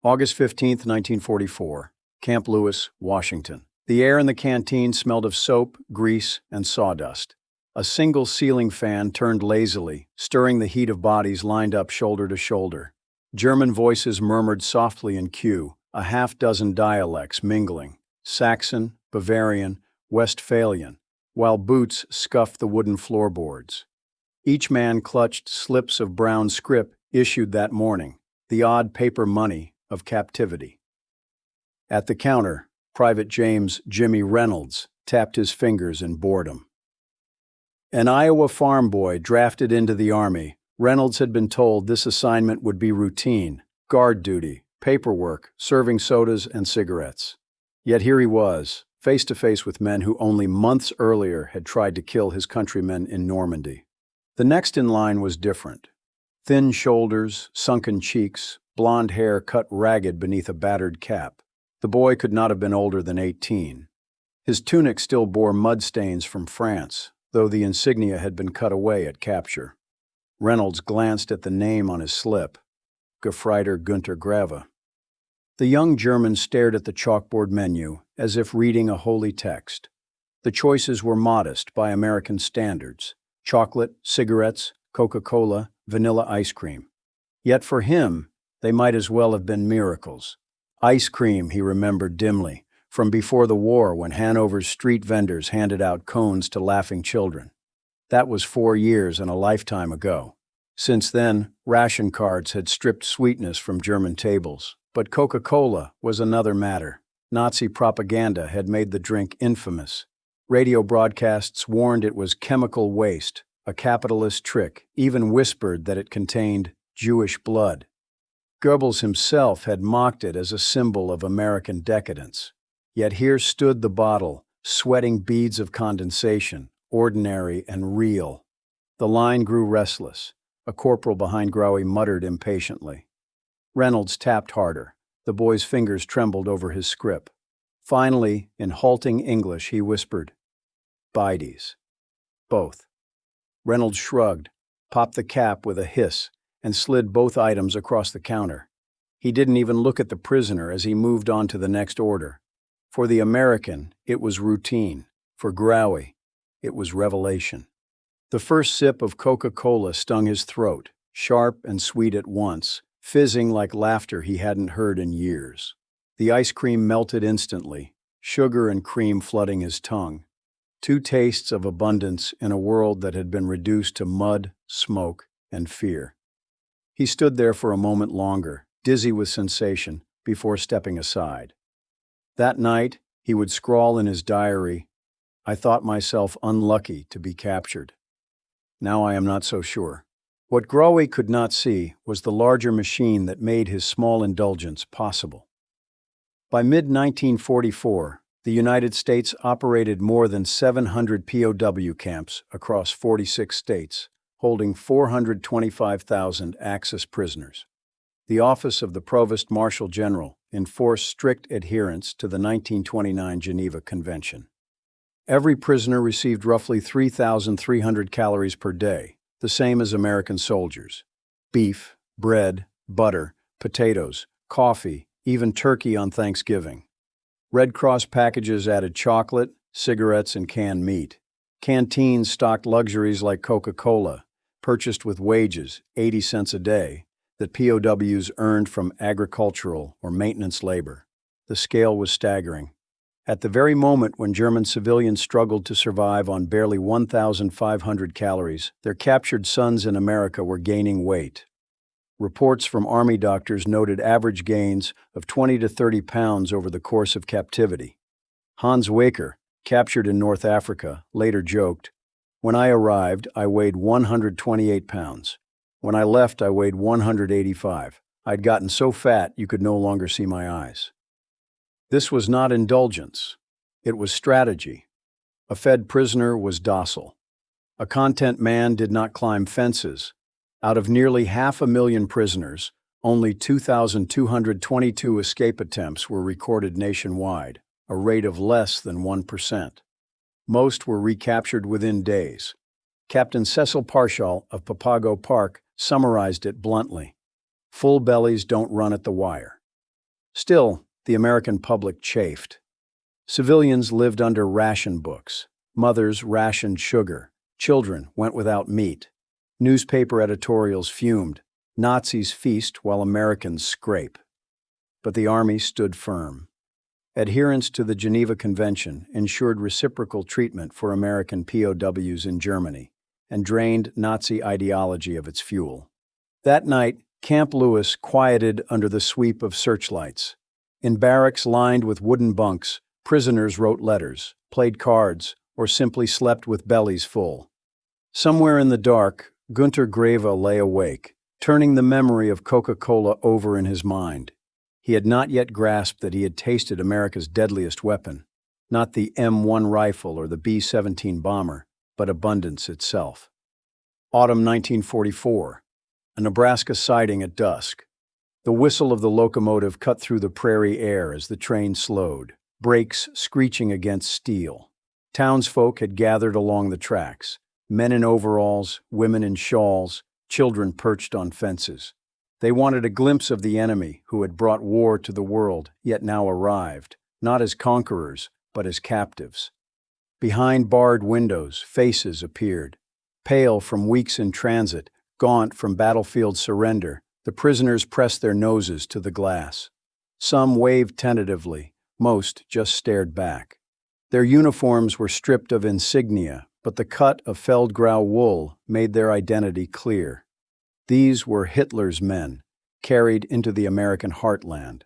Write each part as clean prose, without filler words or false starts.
August 15th, 1944, Camp Lewis, Washington. The air in the canteen smelled of soap, grease, and sawdust. A single ceiling fan turned lazily, stirring the heat of bodies lined up shoulder to shoulder. German voices murmured softly in cue, a half-dozen dialects mingling, Saxon, Bavarian, Westphalian, while boots scuffed the wooden floorboards. Each man clutched slips of brown scrip issued that morning, the odd paper money of captivity. At the counter, Private James Jimmy Reynolds tapped his fingers in boredom. An Iowa farm boy drafted into the Army, Reynolds had been told this assignment would be routine, guard duty, paperwork, serving sodas and cigarettes. Yet here he was, face to face with men who only months earlier had tried to kill his countrymen in Normandy. The next in line was different. Thin shoulders, sunken cheeks, blonde hair cut ragged beneath a battered cap. The boy could not have been older than 18. His tunic still bore mud stains from France, though the insignia had been cut away at capture. Reynolds glanced at the name on his slip, Gefreiter Günther Grave. The young German stared at the chalkboard menu as if reading a holy text. The choices were modest by American standards: chocolate, cigarettes, Coca-Cola, vanilla ice cream. Yet for him, they might as well have been miracles. Ice cream, he remembered dimly, from before the war when Hanover's street vendors handed out cones to laughing children. That was 4 years and a lifetime ago. Since then, ration cards had stripped sweetness from German tables. But Coca-Cola was another matter. Nazi propaganda had made the drink infamous. Radio broadcasts warned it was chemical waste, a capitalist trick, even whispered that it contained Jewish blood. Goebbels himself had mocked it as a symbol of American decadence. Yet here stood the bottle, sweating beads of condensation, ordinary and real. The line grew restless. A corporal behind Growie muttered impatiently. Reynolds tapped harder. The boy's fingers trembled over his scrip. Finally, in halting English, he whispered, "Bides." Both. Reynolds shrugged, popped the cap with a hiss, and slid both items across the counter. He didn't even look at the prisoner as he moved on to the next order. For the American, it was routine. For Growie, it was revelation. The first sip of Coca-Cola stung his throat, sharp and sweet at once, fizzing like laughter he hadn't heard in years. The ice cream melted instantly, sugar and cream flooding his tongue. 2 tastes of abundance in a world that had been reduced to mud, smoke, and fear. He stood there for a moment longer, dizzy with sensation, before stepping aside. That night, he would scrawl in his diary, "I thought myself unlucky to be captured. Now I am not so sure." What Growie could not see was the larger machine that made his small indulgence possible. By mid-1944, the United States operated more than 700 POW camps across 46 states, holding 425,000 Axis prisoners. The Office of the Provost Marshal General enforced strict adherence to the 1929 Geneva Convention. Every prisoner received roughly 3,300 calories per day, the same as American soldiers. Beef, bread, butter, potatoes, coffee, even turkey on Thanksgiving. Red Cross packages added chocolate, cigarettes, and canned meat. Canteens stocked luxuries like Coca-Cola, purchased with wages, 80 cents a day, that POWs earned from agricultural or maintenance labor. The scale was staggering. At the very moment when German civilians struggled to survive on barely 1,500 calories, their captured sons in America were gaining weight. Reports from Army doctors noted average gains of 20 to 30 pounds over the course of captivity. Hans Waker, captured in North Africa, later joked, "When I arrived, I weighed 128 pounds. When I left, I weighed 185. I'd gotten so fat you could no longer see my eyes." This was not indulgence. It was strategy. A fed prisoner was docile. A content man did not climb fences. Out of nearly 500,000 prisoners, only 2,222 escape attempts were recorded nationwide, a rate of less than 1%. Most were recaptured within days. Captain Cecil Parshall of Papago Park summarized it bluntly. "Full bellies don't run at the wire." Still, the American public chafed. Civilians lived under ration books. Mothers rationed sugar. Children went without meat. Newspaper editorials fumed. Nazis feast while Americans scrape. But the army stood firm. Adherence to the Geneva Convention ensured reciprocal treatment for American POWs in Germany and drained Nazi ideology of its fuel. That night, Camp Lewis quieted under the sweep of searchlights. In barracks lined with wooden bunks, prisoners wrote letters, played cards, or simply slept with bellies full. Somewhere in the dark, Gunter Greve lay awake, turning the memory of Coca-Cola over in his mind. He had not yet grasped that he had tasted America's deadliest weapon, not the M1 rifle or the B-17 bomber, but abundance itself. Autumn 1944, a Nebraska siding at dusk. The whistle of the locomotive cut through the prairie air as the train slowed, brakes screeching against steel. Townsfolk had gathered along the tracks, men in overalls, women in shawls, children perched on fences. They wanted a glimpse of the enemy who had brought war to the world, yet now arrived, not as conquerors, but as captives. Behind barred windows, faces appeared. Pale from weeks in transit, gaunt from battlefield surrender, the prisoners pressed their noses to the glass. Some waved tentatively, most just stared back. Their uniforms were stripped of insignia, but the cut of Feldgrau wool made their identity clear. These were Hitler's men, carried into the American heartland.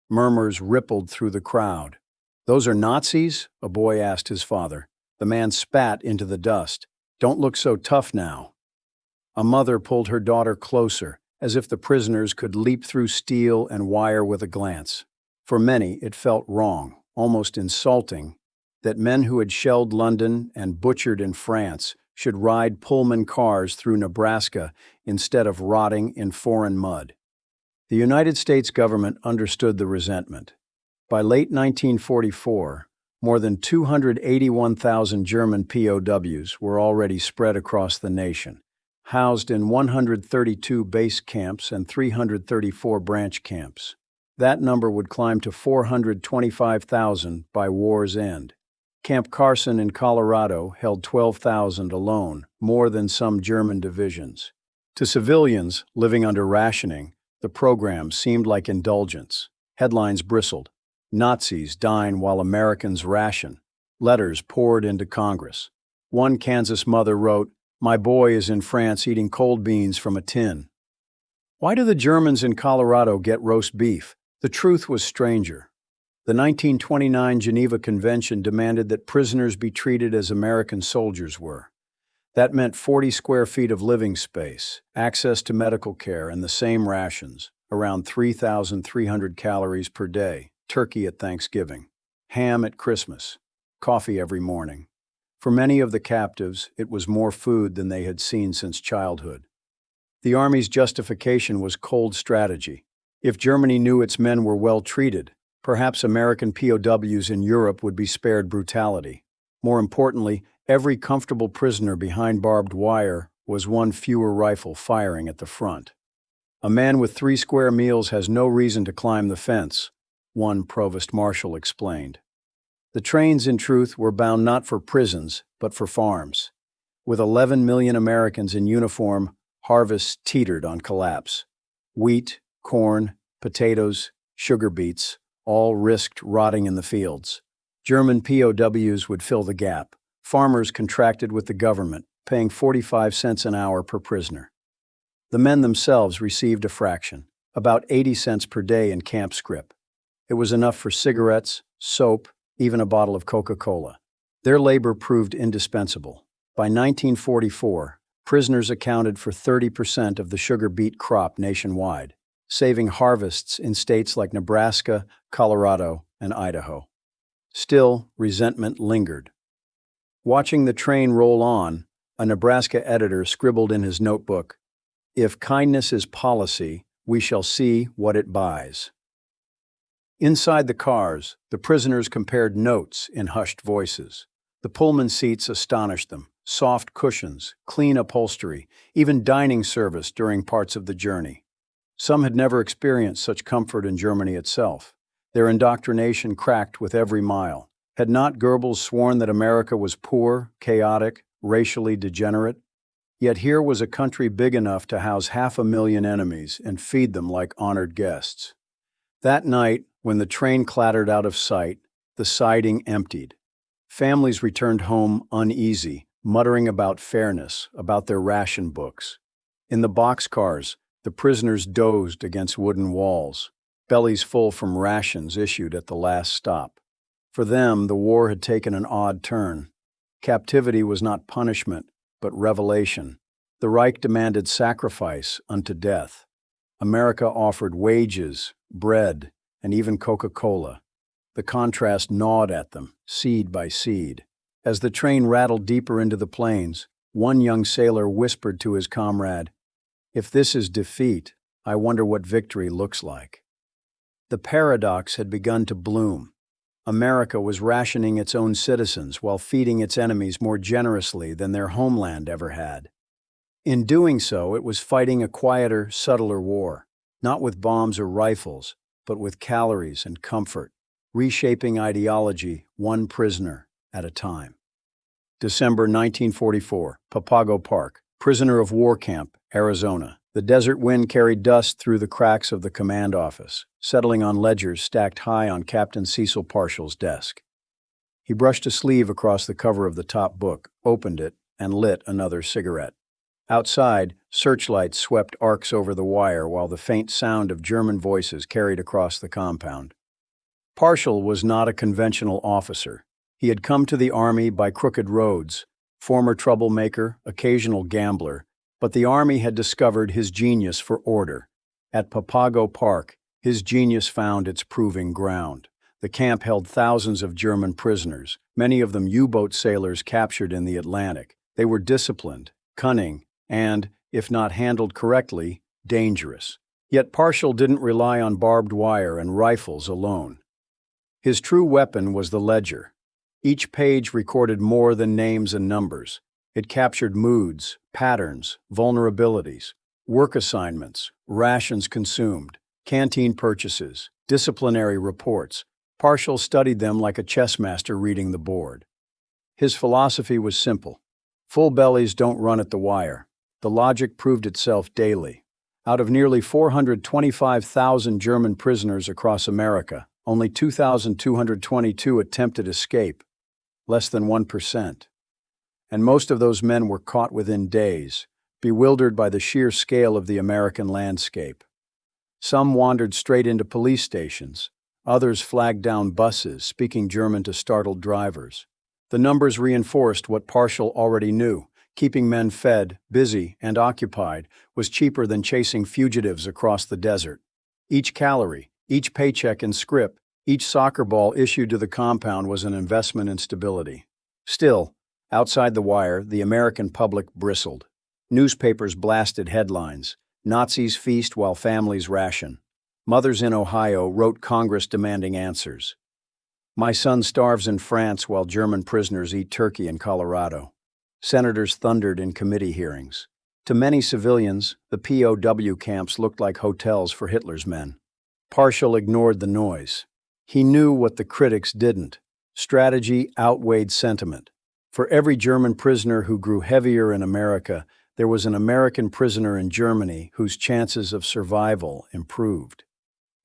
Murmurs rippled through the crowd. "Those are Nazis?" a boy asked his father. The man spat into the dust. "Don't look so tough now." A mother pulled her daughter closer, as if the prisoners could leap through steel and wire with a glance. For many, it felt wrong, almost insulting, that men who had shelled London and butchered in France should ride Pullman cars through Nebraska instead of rotting in foreign mud. The United States government understood the resentment. By late 1944, more than 281,000 German POWs were already spread across the nation, housed in 132 base camps and 334 branch camps. That number would climb to 425,000 by war's end. Camp Carson in Colorado held 12,000 alone, more than some German divisions. To civilians living under rationing, the program seemed like indulgence. Headlines bristled. Nazis dine while Americans ration. Letters poured into Congress. One Kansas mother wrote, "My boy is in France eating cold beans from a tin." Why do the Germans in Colorado get roast beef? The truth was stranger. The 1929 Geneva Convention demanded that prisoners be treated as American soldiers were. That meant 40 square feet of living space, access to medical care, and the same rations, around 3,300 calories per day, turkey at Thanksgiving, ham at Christmas, coffee every morning. For many of the captives, it was more food than they had seen since childhood. The Army's justification was cold strategy. If Germany knew its men were well treated, perhaps American POWs in Europe would be spared brutality. More importantly, every comfortable prisoner behind barbed wire was one fewer rifle firing at the front. "A man with 3 square meals has no reason to climb the fence," one provost marshal explained. The trains, in truth, were bound not for prisons, but for farms. With 11 million Americans in uniform, harvests teetered on collapse. Wheat, corn, potatoes, sugar beets, all risked rotting in the fields. German POWs would fill the gap. Farmers contracted with the government, paying 45 cents an hour per prisoner. The men themselves received a fraction, about 80 cents per day in camp scrip. It was enough for cigarettes, soap, even a bottle of Coca-Cola. Their labor proved indispensable. By 1944, prisoners accounted for 30% of the sugar beet crop nationwide, saving harvests in states like Nebraska, Colorado, and Idaho. Still, resentment lingered. Watching the train roll on, a Nebraska editor scribbled in his notebook, "If kindness is policy, we shall see what it buys." Inside the cars, the prisoners compared notes in hushed voices. The Pullman seats astonished them. Soft cushions, clean upholstery, even dining service during parts of the journey. Some had never experienced such comfort in Germany itself. Their indoctrination cracked with every mile. Had not Goebbels sworn that America was poor, chaotic, racially degenerate? Yet here was a country big enough to house 500,000 enemies and feed them like honored guests. That night, when the train clattered out of sight, the siding emptied. Families returned home uneasy, muttering about fairness, about their ration books. In the boxcars, the prisoners dozed against wooden walls, bellies full from rations issued at the last stop. For them, the war had taken an odd turn. Captivity was not punishment, but revelation. The Reich demanded sacrifice unto death. America offered wages, bread, and even Coca-Cola. The contrast gnawed at them, seed by seed. As the train rattled deeper into the plains, one young sailor whispered to his comrade, "If this is defeat, I wonder what victory looks like." The paradox had begun to bloom. America was rationing its own citizens while feeding its enemies more generously than their homeland ever had. In doing so, it was fighting a quieter, subtler war, not with bombs or rifles, but with calories and comfort, reshaping ideology one prisoner at a time. December 1944, Papago Park, prisoner of war camp, Arizona. The desert wind carried dust through the cracks of the command office, settling on ledgers stacked high on Captain Cecil Parshall's desk. He brushed a sleeve across the cover of the top book, opened it, and lit another cigarette. Outside, searchlights swept arcs over the wire while the faint sound of German voices carried across the compound. Parshall was not a conventional officer. He had come to the Army by crooked roads, former troublemaker, occasional gambler, but the Army had discovered his genius for order. At Papago Park, his genius found its proving ground. The camp held thousands of German prisoners, many of them U-boat sailors captured in the Atlantic. They were disciplined, cunning, and, if not handled correctly, dangerous. Yet Parshall didn't rely on barbed wire and rifles alone. His true weapon was the ledger. Each page recorded more than names and numbers. It captured moods, patterns, vulnerabilities, work assignments, rations consumed, canteen purchases, disciplinary reports. Parshall studied them like a chess master reading the board. His philosophy was simple. Full bellies don't run at the wire. The logic proved itself daily. Out of nearly 425,000 German prisoners across America, only 2,222 attempted escape, less than 1%. And most of those men were caught within days, bewildered by the sheer scale of the American landscape. Some wandered straight into police stations. Others flagged down buses, speaking German to startled drivers. The numbers reinforced what Parshall already knew. Keeping men fed, busy, and occupied was cheaper than chasing fugitives across the desert. Each calorie, each paycheck and scrip, each soccer ball issued to the compound was an investment in stability. Still, outside the wire, the American public bristled. Newspapers blasted headlines. Nazis feast while families ration. Mothers in Ohio wrote Congress demanding answers. My son starves in France while German prisoners eat turkey in Colorado. Senators thundered in committee hearings. To many civilians, the POW camps looked like hotels for Hitler's men. Parshall ignored the noise. He knew what the critics didn't. Strategy outweighed sentiment. For every German prisoner who grew heavier in America, there was an American prisoner in Germany whose chances of survival improved.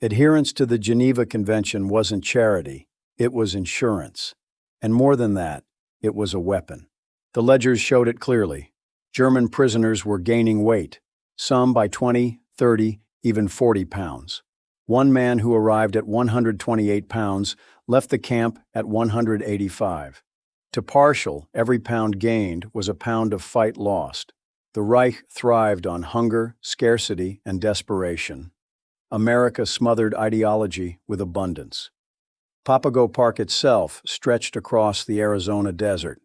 Adherence to the Geneva Convention wasn't charity, it was insurance. And more than that, it was a weapon. The ledgers showed it clearly. German prisoners were gaining weight, some by 20, 30, even 40 pounds. One man who arrived at 128 pounds left the camp at 185. To Parshall, every pound gained was a pound of fight lost. The Reich thrived on hunger, scarcity, and desperation. America smothered ideology with abundance. Papago Park itself stretched across the Arizona desert.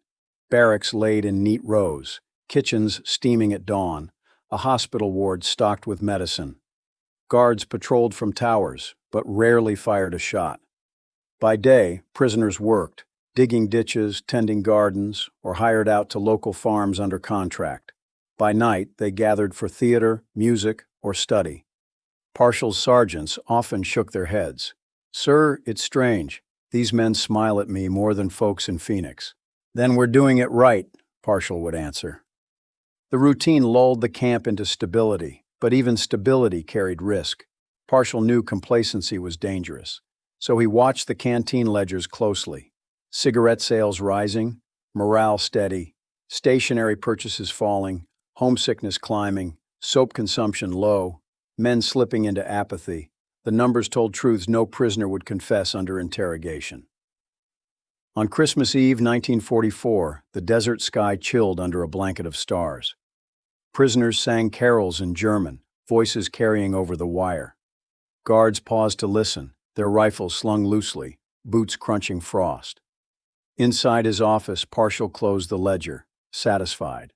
Barracks laid in neat rows, kitchens steaming at dawn, a hospital ward stocked with medicine. Guards patrolled from towers, but rarely fired a shot. By day, prisoners worked, digging ditches, tending gardens, or hired out to local farms under contract. By night, they gathered for theater, music, or study. Parshall's sergeants often shook their heads. Sir, it's strange. These men smile at me more than folks in Phoenix. Then we're doing it right, Partial would answer. The routine lulled the camp into stability, but even stability carried risk. Partial knew complacency was dangerous, so he watched the canteen ledgers closely. Cigarette sales rising, morale steady, stationery purchases falling, homesickness climbing, soap consumption low, men slipping into apathy. The numbers told truths no prisoner would confess under interrogation. On Christmas Eve 1944, the desert sky chilled under a blanket of stars. Prisoners sang carols in German, voices carrying over the wire. Guards paused to listen, their rifles slung loosely, boots crunching frost. Inside his office, Partial closed the ledger, satisfied.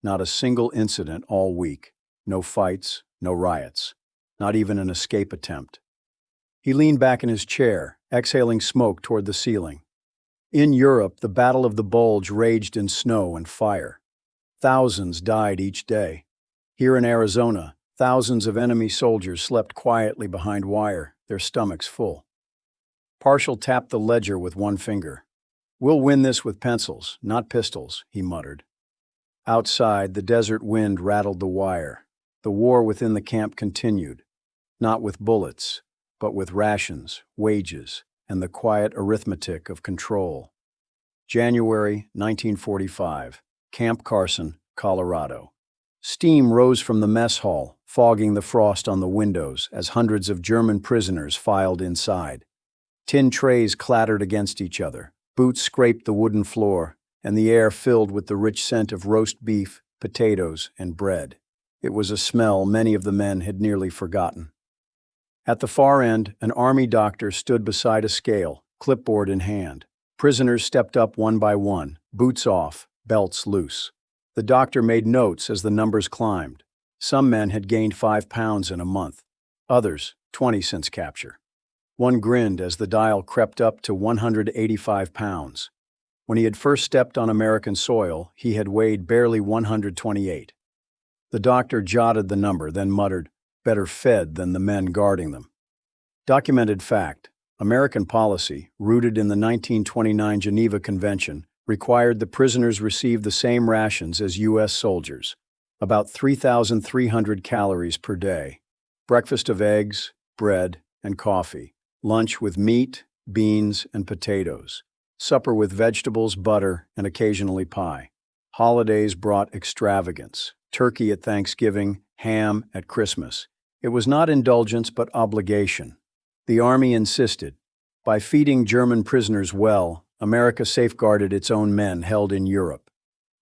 Not a single incident all week. No fights, no riots. Not even an escape attempt. He leaned back in his chair, exhaling smoke toward the ceiling. In Europe, the Battle of the Bulge raged in snow and fire. Thousands died each day. Here in Arizona, thousands of enemy soldiers slept quietly behind wire, their stomachs full. Partial tapped the ledger with one finger. "We'll win this with pencils, not pistols," he muttered. Outside, the desert wind rattled the wire. The war within the camp continued, not with bullets, but with rations, wages, and the quiet arithmetic of control. January 1945, Camp Carson, Colorado. Steam rose from the mess hall, fogging the frost on the windows as hundreds of German prisoners filed inside. Tin trays clattered against each other, boots scraped the wooden floor, and the air filled with the rich scent of roast beef, potatoes, and bread. It was a smell many of the men had nearly forgotten. At the far end, an army doctor stood beside a scale, clipboard in hand. Prisoners stepped up one by one, boots off, belts loose. The doctor made notes as the numbers climbed. Some men had gained 5 pounds in a month, others 20 since capture. One grinned as the dial crept up to 185 pounds. When he had first stepped on American soil, he had weighed barely 128. The doctor jotted the number, then muttered, "Better fed than the men guarding them." Documented fact, American policy, rooted in the 1929 Geneva Convention, required the prisoners receive the same rations as U.S. soldiers, about 3,300 calories per day. Breakfast of eggs, bread, and coffee. Lunch with meat, beans, and potatoes. Supper with vegetables, butter, and occasionally pie. Holidays brought extravagance. Turkey at Thanksgiving, ham at Christmas. It was not indulgence but obligation. The Army insisted. By feeding German prisoners well, America safeguarded its own men held in Europe.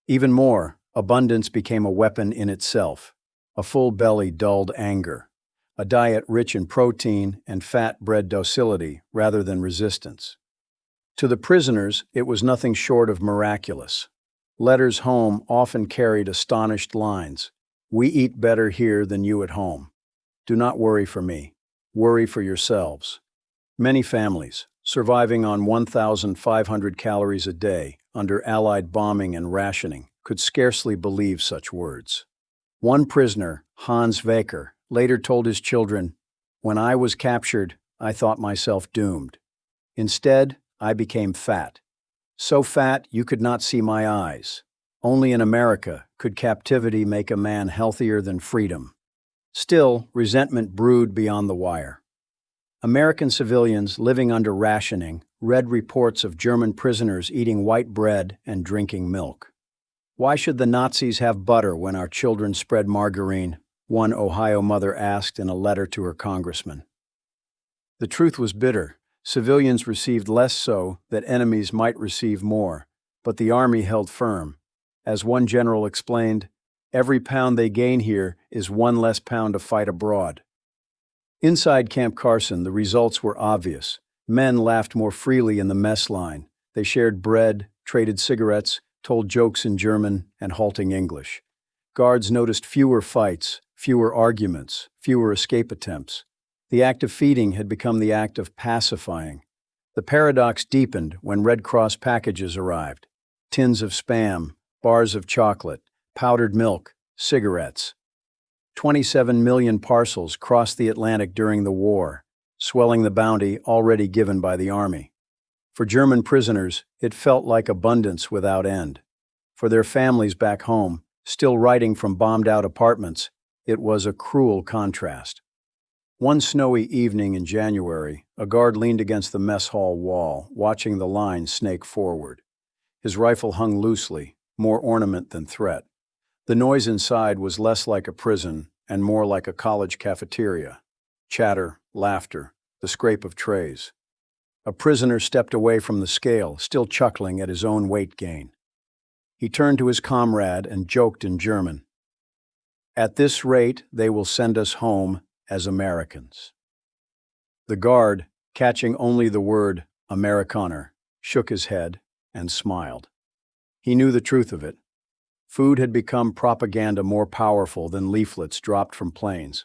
Even more, abundance became a weapon in itself. A full belly dulled anger. A diet rich in protein and fat bred docility rather than resistance. To the prisoners, it was nothing short of miraculous. Letters home often carried astonished lines. "We eat better here than you at home. Do not worry for me. Worry for yourselves." Many families, surviving on 1,500 calories a day under Allied bombing and rationing, could scarcely believe such words. One prisoner, Hans Vaker, later told his children, "When I was captured, I thought myself doomed. Instead, I became fat. So fat you could not see my eyes. Only in America could captivity make a man healthier than freedom." Still, resentment brewed beyond the wire. American civilians living under rationing read reports of German prisoners eating white bread and drinking milk. "Why should the Nazis have butter when our children spread margarine?" one Ohio mother asked in a letter to her congressman. The truth was bitter. Civilians received less so that enemies might receive more, but the Army held firm. As one general explained, "Every pound they gain here is one less pound to fight abroad." Inside Camp Carson, the results were obvious. Men laughed more freely in the mess line. They shared bread, traded cigarettes, told jokes in German and halting English. Guards noticed fewer fights, fewer arguments, fewer escape attempts. The act of feeding had become the act of pacifying. The paradox deepened when Red Cross packages arrived. Tins of Spam, bars of chocolate, powdered milk, cigarettes. 27 million parcels crossed the Atlantic during the war. swelling the bounty already given by the army. For German prisoners, it felt like abundance without end. For their families back home, still writing from bombed-out apartments, it was a cruel contrast. One snowy evening in January, a guard leaned against the mess hall wall, watching the line snake forward. His rifle hung loosely, more ornament than threat. The noise inside was less like a prison and more like a college cafeteria. Chatter, laughter, the scrape of trays. A prisoner stepped away from the scale, still chuckling at his own weight gain. He turned to his comrade and joked in German. "At this rate, they will send us home as Americans." The guard, catching only the word Amerikaner, shook his head and smiled. He knew the truth of it. Food had become propaganda more powerful than leaflets dropped from planes.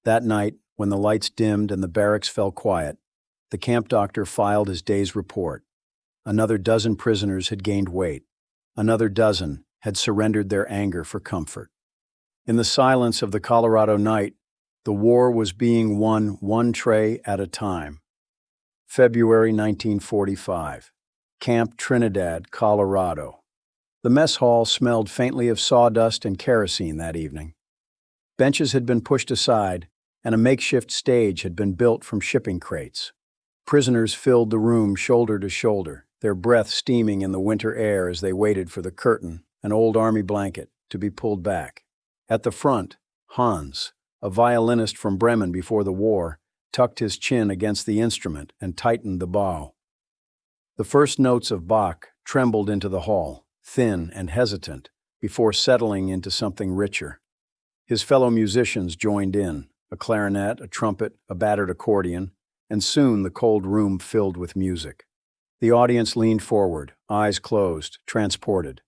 That night, when the lights dimmed and the barracks fell quiet, the camp doctor filed his day's report. Another dozen prisoners had gained weight. Another dozen had surrendered their anger for comfort. In the silence of the Colorado night, the war was being won one tray at a time. February 1945, Camp Trinidad, Colorado. The mess hall smelled faintly of sawdust and kerosene that evening. Benches had been pushed aside, and a makeshift stage had been built from shipping crates. Prisoners filled the room shoulder to shoulder, their breath steaming in the winter air as they waited for the curtain, an old army blanket, to be pulled back. At the front, Hans, a violinist from Bremen before the war, tucked his chin against the instrument and tightened the bow. The first notes of Bach trembled into the hall, thin and hesitant, before settling into something richer. His fellow musicians joined in, a clarinet, a trumpet, a battered accordion, and soon the cold room filled with music. The audience leaned forward, eyes closed, transported.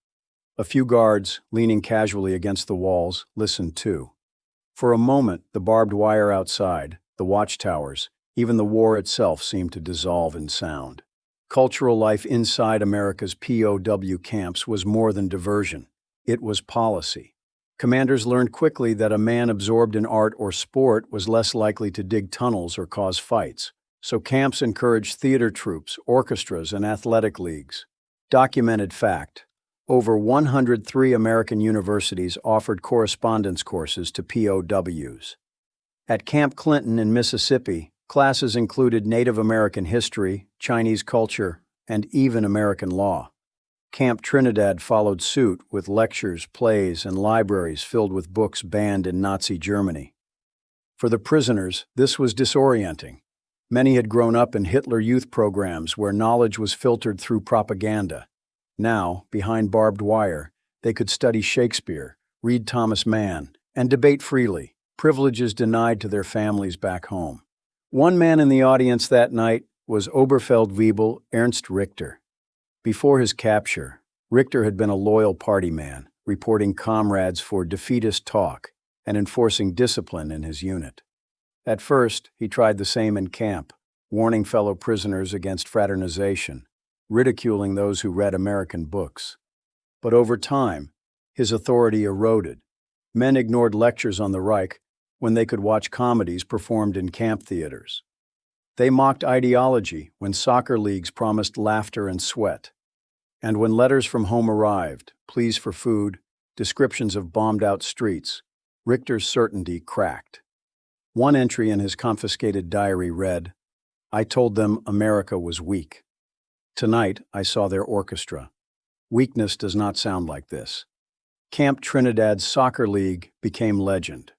A few guards, leaning casually against the walls, listened too. For a moment, the barbed wire outside, the watchtowers, even the war itself seemed to dissolve in sound. Cultural life inside America's POW camps was more than diversion. It was policy. Commanders learned quickly that a man absorbed in art or sport was less likely to dig tunnels or cause fights, so camps encouraged theater troupes, orchestras, and athletic leagues. Documented fact: over 103 American universities offered correspondence courses to POWs. At Camp Clinton in Mississippi, classes included Native American history, Chinese culture, and even American law. Camp Trinidad followed suit with lectures, plays, and libraries filled with books banned in Nazi Germany. For the prisoners, this was disorienting. Many had grown up in Hitler Youth programs where knowledge was filtered through propaganda. Now, behind barbed wire, they could study Shakespeare, read Thomas Mann, and debate freely, privileges denied to their families back home. One man in the audience that night was Oberfeldwebel Ernst Richter. Before his capture, Richter had been a loyal party man, reporting comrades for defeatist talk and enforcing discipline in his unit. At first, he tried the same in camp, warning fellow prisoners against fraternization, ridiculing those who read American books. But over time, his authority eroded. Men ignored lectures on the Reich when they could watch comedies performed in camp theaters. They mocked ideology when soccer leagues promised laughter and sweat. And when letters from home arrived, pleas for food, descriptions of bombed-out streets, Richter's certainty cracked. One entry in his confiscated diary read, "I told them America was weak. Tonight, I saw their orchestra. Weakness does not sound like this." Camp Trinidad's soccer league became legend.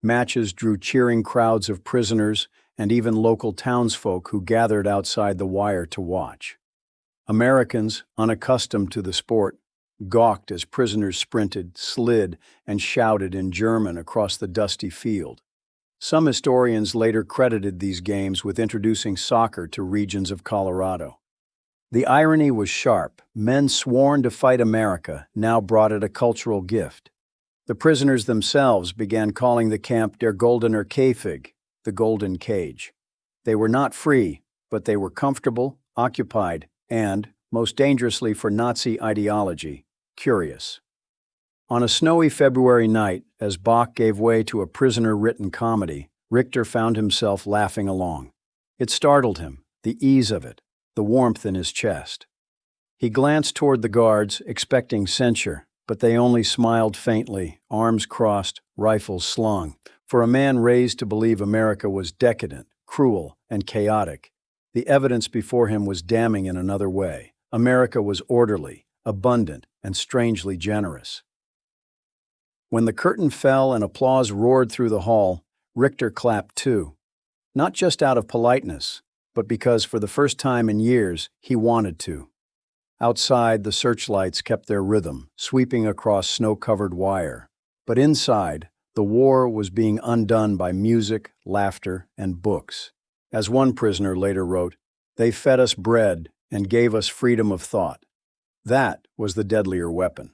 Matches drew cheering crowds of prisoners and even local townsfolk who gathered outside the wire to watch. Americans, unaccustomed to the sport, gawked as prisoners sprinted, slid, and shouted in German across the dusty field. Some historians later credited these games with introducing soccer to regions of Colorado. The irony was sharp. Men sworn to fight America now brought it a cultural gift. The prisoners themselves began calling the camp der Goldener Käfig, the Golden Cage. They were not free, but they were comfortable, occupied, and, most dangerously for Nazi ideology, curious. On a snowy February night, as Bach gave way to a prisoner-written comedy, Richter found himself laughing along. It startled him, the ease of it, the warmth in his chest. He glanced toward the guards, expecting censure, but they only smiled faintly, arms crossed, rifles slung. For a man raised to believe America was decadent, cruel, and chaotic, the evidence before him was damning in another way. America was orderly, abundant, and strangely generous. When the curtain fell and applause roared through the hall, Richter clapped too. Not just out of politeness, but because for the first time in years, he wanted to. Outside, the searchlights kept their rhythm, sweeping across snow-covered wire. But inside, the war was being undone by music, laughter, and books. As one prisoner later wrote, "They fed us bread and gave us freedom of thought." That was the deadlier weapon.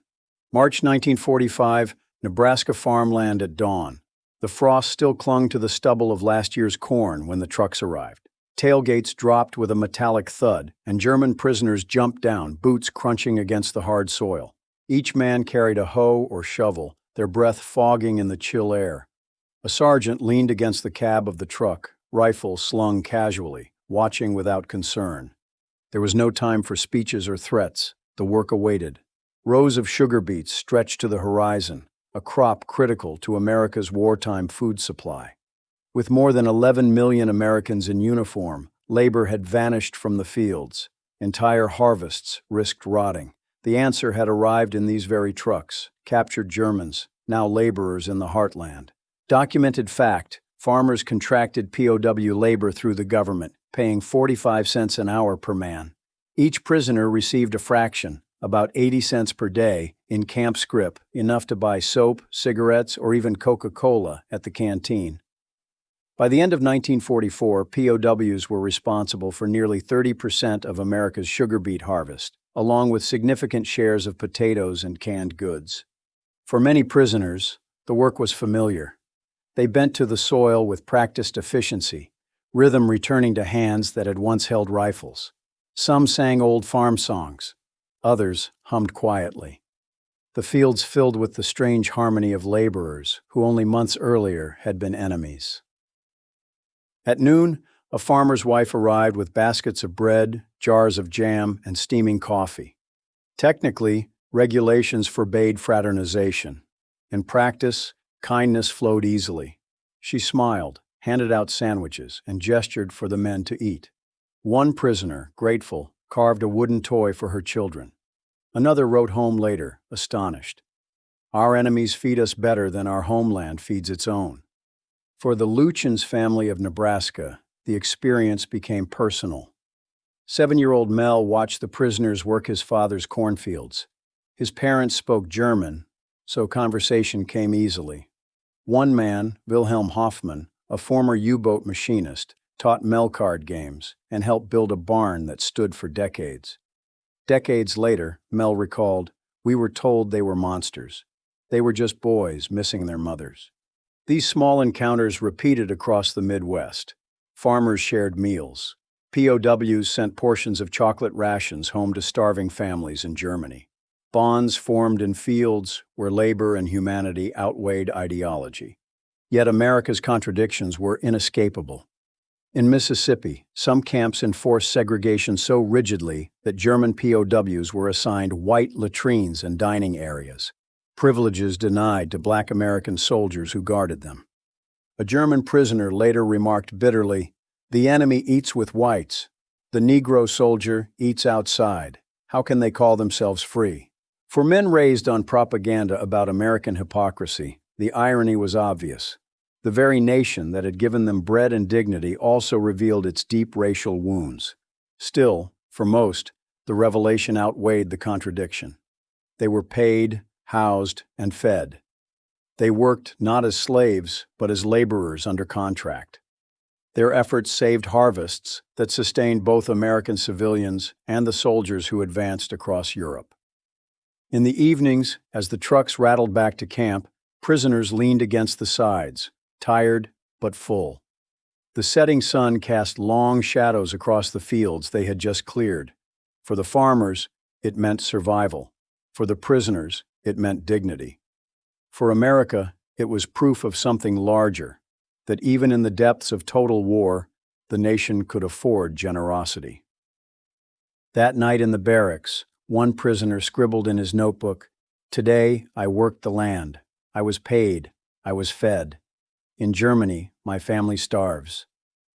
March 1945, Nebraska farmland at dawn. The frost still clung to the stubble of last year's corn when the trucks arrived. Tailgates dropped with a metallic thud, and German prisoners jumped down, boots crunching against the hard soil. Each man carried a hoe or shovel, their breath fogging in the chill air. A sergeant leaned against the cab of the truck, rifle slung casually, watching without concern. There was no time for speeches or threats. The work awaited. Rows of sugar beets stretched to the horizon, a crop critical to America's wartime food supply. With more than 11 million Americans in uniform, labor had vanished from the fields. Entire harvests risked rotting. The answer had arrived in these very trucks, captured Germans, now laborers in the heartland. Documented fact, farmers contracted POW labor through the government, paying 45 cents an hour per man. Each prisoner received a fraction, about 80 cents per day, in camp scrip, enough to buy soap, cigarettes, or even Coca-Cola at the canteen. By the end of 1944, POWs were responsible for nearly 30% of America's sugar beet harvest, along with significant shares of potatoes and canned goods. For many prisoners, the work was familiar. They bent to the soil with practiced efficiency, rhythm returning to hands that had once held rifles. Some sang old farm songs. Others hummed quietly. The fields filled with the strange harmony of laborers who only months earlier had been enemies. At noon, a farmer's wife arrived with baskets of bread, jars of jam, and steaming coffee. Technically, regulations forbade fraternization. In practice, kindness flowed easily. She smiled, handed out sandwiches, and gestured for the men to eat. One prisoner, grateful, carved a wooden toy for her children. Another wrote home later, astonished. "Our enemies feed us better than our homeland feeds its own." For the Luchins family of Nebraska, the experience became personal. 7-year-old Mel watched the prisoners work his father's cornfields. His parents spoke German, so conversation came easily. One man, Wilhelm Hoffman, a former U-boat machinist, taught Mel card games and helped build a barn that stood for decades. Decades later, Mel recalled, "We were told they were monsters. They were just boys missing their mothers." These small encounters repeated across the Midwest. Farmers shared meals. POWs sent portions of chocolate rations home to starving families in Germany. Bonds formed in fields where labor and humanity outweighed ideology. Yet America's contradictions were inescapable. In Mississippi, some camps enforced segregation so rigidly that German POWs were assigned white latrines and dining areas, privileges denied to Black American soldiers who guarded them. A German prisoner later remarked bitterly, "The enemy eats with whites. The Negro soldier eats outside. How can they call themselves free?" For men raised on propaganda about American hypocrisy, the irony was obvious. The very nation that had given them bread and dignity also revealed its deep racial wounds. Still, for most, the revelation outweighed the contradiction. They were paid, housed, and fed. They worked not as slaves, but as laborers under contract. Their efforts saved harvests that sustained both American civilians and the soldiers who advanced across Europe. In the evenings, as the trucks rattled back to camp, prisoners leaned against the sides, tired but full. The setting sun cast long shadows across the fields they had just cleared. For the farmers, it meant survival. For the prisoners, it meant dignity. For America, it was proof of something larger, that even in the depths of total war, The nation could afford generosity. That night in the barracks, one prisoner scribbled in his notebook, "Today, I worked the land. I was paid. I was fed. In Germany, my family starves."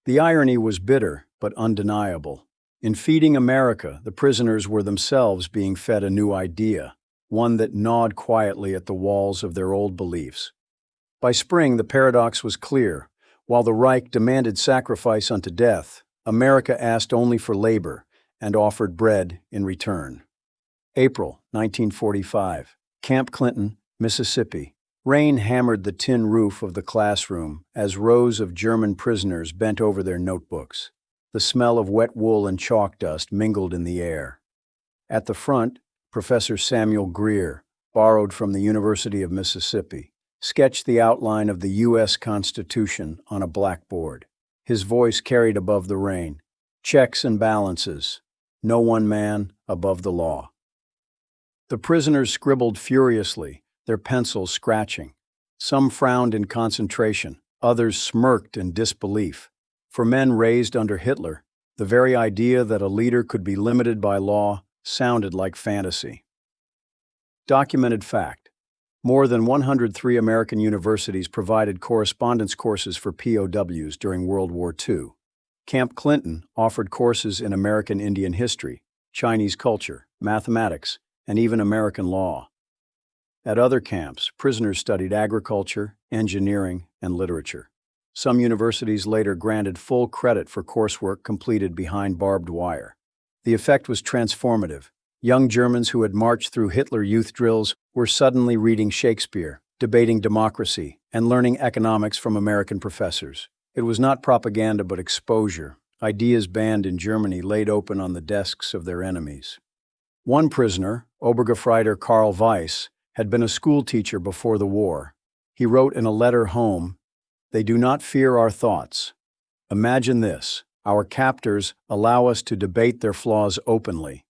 The irony was bitter, but undeniable. In feeding America, the prisoners were themselves being fed a new idea, one that gnawed quietly at the walls of their old beliefs. By spring, the paradox was clear. While the Reich demanded sacrifice unto death, America asked only for labor and offered bread in return. April 1945, Camp Clinton, Mississippi. Rain hammered the tin roof of the classroom as rows of German prisoners bent over their notebooks. The smell of wet wool and chalk dust mingled in the air. At the front, Professor Samuel Greer, borrowed from the University of Mississippi, sketched the outline of the U.S. Constitution on a blackboard. His voice carried above the rain. Checks and balances. No one man above the law. The prisoners scribbled furiously, their pencils scratching. Some frowned in concentration, others smirked in disbelief. For men raised under Hitler, the very idea that a leader could be limited by law sounded like fantasy. Documented fact: more than 103 American universities provided correspondence courses for POWs during World War II. Camp Clinton offered courses in American Indian history, Chinese culture, mathematics, and even American law. At other camps, prisoners studied agriculture, engineering, and literature. Some universities later granted full credit for coursework completed behind barbed wire. The effect was transformative. Young Germans who had marched through Hitler youth drills were suddenly reading Shakespeare, debating democracy, and learning economics from American professors. It was not propaganda but exposure, ideas banned in Germany laid open on the desks of their enemies. One prisoner, Obergefreiter Karl Weiss, had been a schoolteacher before the war. He wrote in a letter home, "They do not fear our thoughts. Imagine this, our captors allow us to debate their flaws openly.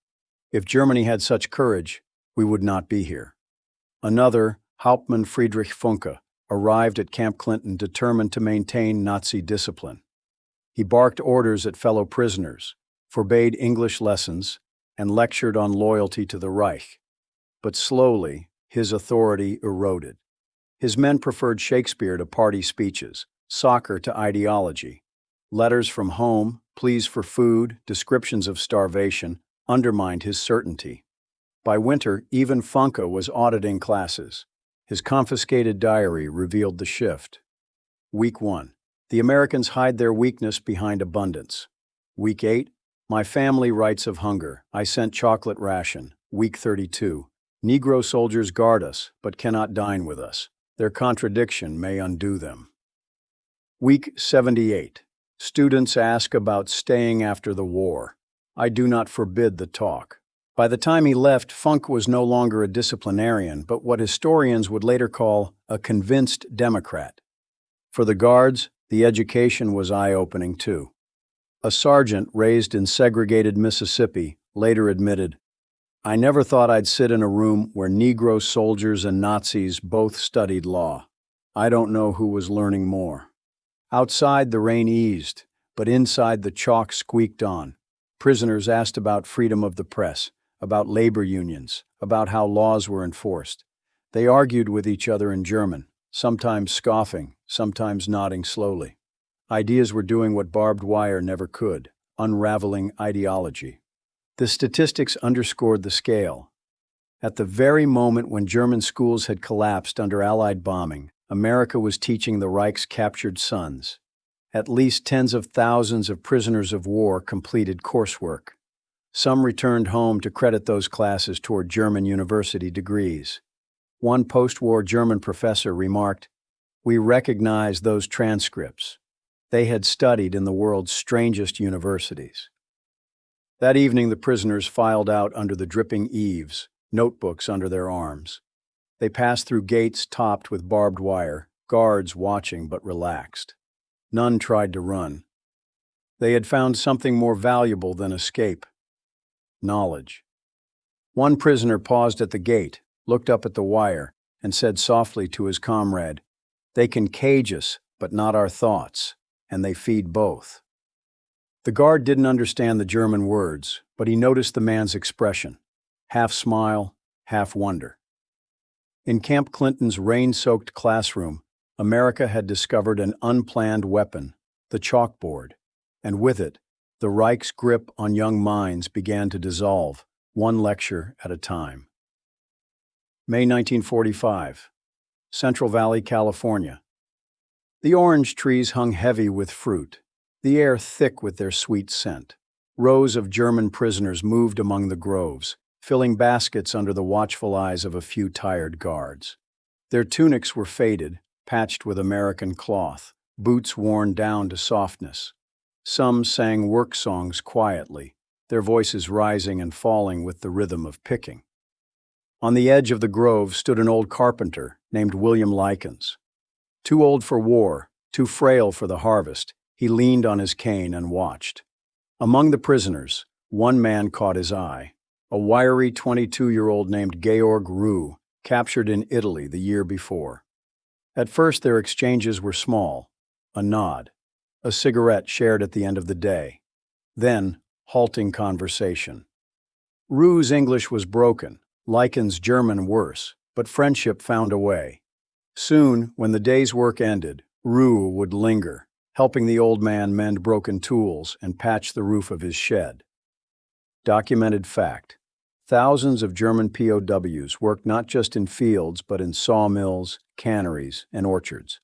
If Germany had such courage, we would not be here." Another, Hauptmann Friedrich Funke, arrived at Camp Clinton determined to maintain Nazi discipline. He barked orders at fellow prisoners, forbade English lessons, and lectured on loyalty to the Reich. But slowly, his authority eroded. His men preferred Shakespeare to party speeches, soccer to ideology. Letters from home, pleas for food, descriptions of starvation, undermined his certainty. By winter, even Funke was auditing classes. His confiscated diary revealed the shift. Week 1. The Americans hide their weakness behind abundance. Week 8. My family writes of hunger. I sent chocolate ration. Week 32. Negro soldiers guard us, but cannot dine with us. Their contradiction may undo them. Week 78. Students ask about staying after the war. I do not forbid the talk. By the time he left, Funke was no longer a disciplinarian, but what historians would later call a convinced Democrat. For the guards, the education was eye-opening too. A sergeant raised in segregated Mississippi later admitted, "I never thought I'd sit in a room where Negro soldiers and Nazis both studied law. I don't know who was learning more." Outside, the rain eased, but inside the chalk squeaked on. Prisoners asked about freedom of the press, about labor unions, about how laws were enforced. They argued with each other in German, sometimes scoffing, sometimes nodding slowly. Ideas were doing what barbed wire never could, unraveling ideology. The statistics underscored the scale. At the very moment when German schools had collapsed under Allied bombing, America was teaching the Reich's captured sons. At least tens of thousands of prisoners of war completed coursework. Some returned home to credit those classes toward German university degrees. One post-war German professor remarked, "We recognize those transcripts. They had studied in the world's strangest universities." That evening, the prisoners filed out under the dripping eaves, notebooks under their arms. They passed through gates topped with barbed wire, guards watching but relaxed. None tried to run. They had found something more valuable than escape: knowledge. One prisoner paused at the gate, looked up at the wire, and said softly to his comrade, "They can cage us, but not our thoughts, and they feed both." The guard didn't understand the German words, but he noticed the man's expression, half smile, half wonder. In Camp Clinton's rain-soaked classroom, America had discovered an unplanned weapon, the chalkboard, and with it, the Reich's grip on young minds began to dissolve, one lecture at a time. May 1945, Central Valley, California. The orange trees hung heavy with fruit, the air thick with their sweet scent. Rows of German prisoners moved among the groves, filling baskets under the watchful eyes of a few tired guards. Their tunics were faded, patched with American cloth, boots worn down to softness. Some sang work songs quietly, their voices rising and falling with the rhythm of picking. On the edge of the grove stood an old carpenter named William Likens. Too old for war, too frail for the harvest, he leaned on his cane and watched. Among the prisoners, one man caught his eye, a wiry 22-year-old named Georg Rue, captured in Italy the year before. At first their exchanges were small, a nod, a cigarette shared at the end of the day, then halting conversation. Rue's English was broken, Likens' German worse, but friendship found a way. Soon, when the day's work ended, Rue would linger, helping the old man mend broken tools and patch the roof of his shed. Documented fact: thousands of German POWs worked not just in fields but in sawmills, canneries, and orchards.